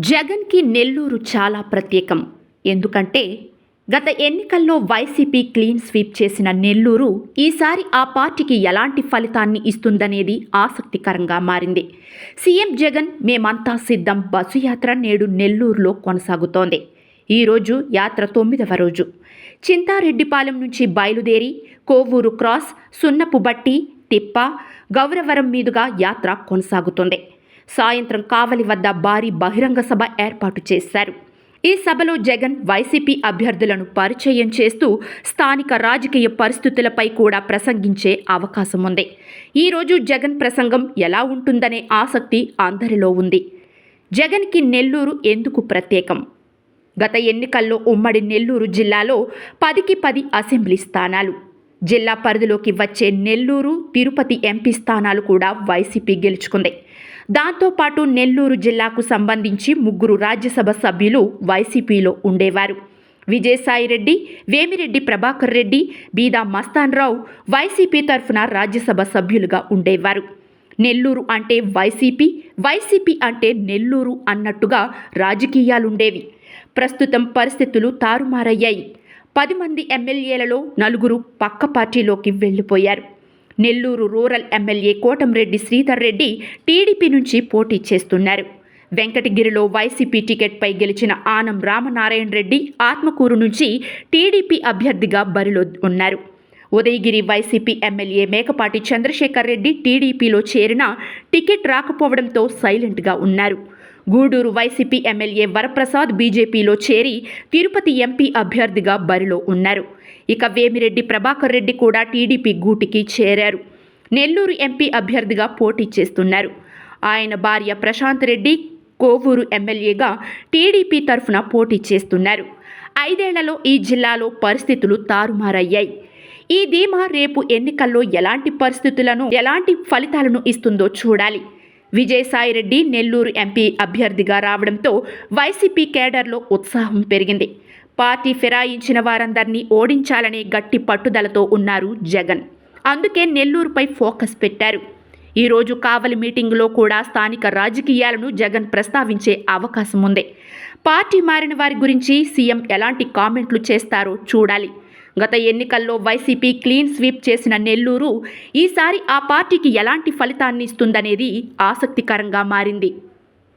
జగన్కి నెల్లూరు చాలా ప్రత్యేకం. ఎందుకంటే గత ఎన్నికల్లో వైసీపీ క్లీన్ స్వీప్ చేసిన నెల్లూరు ఈసారి ఆ పార్టీకి ఎలాంటి ఫలితాన్ని ఇస్తుందనేది ఆసక్తికరంగా మారింది. సీఎం జగన్ మేమంతా సిద్ధం బస్సు యాత్ర నేడు నెల్లూరులో కొనసాగుతోంది. ఈరోజు యాత్ర 9వ రోజు. చింతారెడ్డిపాలెం నుంచి బయలుదేరి కోవూరు క్రాస్, సున్నపుబట్టి, తిప్ప, గౌరవరం మీదుగా యాత్ర కొనసాగుతోంది. సాయంత్రం కావలి వద్ద భారీ బహిరంగ సభ ఏర్పాటు చేశారు. ఈ సభలో జగన్ వైసీపీ అభ్యర్థులను పరిచయం చేస్తూ స్థానిక రాజకీయ పరిస్థితులపై కూడా ప్రసంగించే అవకాశం ఉంది. ఈరోజు జగన్ ప్రసంగం ఎలా ఉంటుందనే ఆసక్తి అందరిలో ఉంది. జగన్కి నెల్లూరు ఎందుకు ప్రత్యేకం? గత ఎన్నికల్లో ఉమ్మడి నెల్లూరు జిల్లాలో 10కి 10 అసెంబ్లీ స్థానాలు. జిల్లా పరిధిలోకి వచ్చే నెల్లూరు, తిరుపతి ఎంపీ స్థానాలు కూడా వైసీపీ గెలుచుకుంది. దాంతోపాటు నెల్లూరు జిల్లాకు సంబంధించి 3 రాజ్యసభ సభ్యులు వైసీపీలో ఉండేవారు. విజయసాయిరెడ్డి, వేమిరెడ్డి ప్రభాకర్ రెడ్డి, బీదా మస్తాన్రావు వైసీపీ తరఫున రాజ్యసభ సభ్యులుగా ఉండేవారు. నెల్లూరు అంటే వైసీపీ, వైసీపీ అంటే నెల్లూరు అన్నట్టుగా రాజకీయాలుండేవి. ప్రస్తుతం పరిస్థితులు తారుమారయ్యాయి. 10 మంది ఎమ్మెల్యేలలో 4 పక్క పార్టీలోకి వెళ్లిపోయారు. Nellore rural MLA Kotamreddy Sridhar Reddy TDP నుంచి పోటీ చేస్తున్నారు. వెంకటగిరిలో వైసీపీ టికెట్పై గెలిచిన ఆనం రామనారాయణ రెడ్డి ఆత్మకూరు నుంచి టీడీపీ అభ్యర్థిగా బరిలో ఉన్నారు. ఉదయగిరి వైసీపీ ఎమ్మెల్యే మేకపాటి చంద్రశేఖర్ రెడ్డి టీడీపీలో చేరినా టికెట్ రాకపోవడంతో సైలెంట్గా ఉన్నారు. గూడూరు వైసీపీ ఎమ్మెల్యే వరప్రసాద్ బీజేపీలో చేరి తిరుపతి ఎంపీ అభ్యర్థిగా బరిలో ఉన్నారు. ఇక వేమిరెడ్డి ప్రభాకర్ రెడ్డి కూడా టీడీపీ గూటికి చేరారు. నెల్లూరు ఎంపీ అభ్యర్థిగా పోటీ చేస్తున్నారు. ఆయన భార్య ప్రశాంత్ రెడ్డి కోవూరు ఎమ్మెల్యేగా టీడీపీ తరఫున పోటీ చేస్తున్నారు. 5 ఏళ్లలో ఈ జిల్లాలో పరిస్థితులు తారుమారయ్యాయి. ఈ ధీమా రేపు ఎన్నికల్లో ఎలాంటి ఫలితాలను ఇస్తుందో చూడాలి. విజయసాయిరెడ్డి నెల్లూరు ఎంపీ అభ్యర్థిగా రావడంతో వైసీపీ కేడర్లో ఉత్సాహం పెరిగింది. పార్టీ ఫిరాయించిన వారందరినీ ఓడించాలనే గట్టి పట్టుదలతో ఉన్నారు జగన్. అందుకే నెల్లూరుపై ఫోకస్ పెట్టారు. ఈరోజు కావలి మీటింగులో కూడా స్థానిక రాజకీయాలను జగన్ ప్రస్తావించే అవకాశం ఉంది. పార్టీ మారిన వారి గురించి సీఎం ఎలాంటి కామెంట్లు చేస్తారో చూడాలి. గత ఎన్నికల్లో వైసీపీ క్లీన్ స్వీప్ చేసిన నెల్లూరు ఈసారి ఆ పార్టీకి ఎలాంటి ఫలితాన్ని ఇస్తుందనేది ఆసక్తికరంగా మారింది.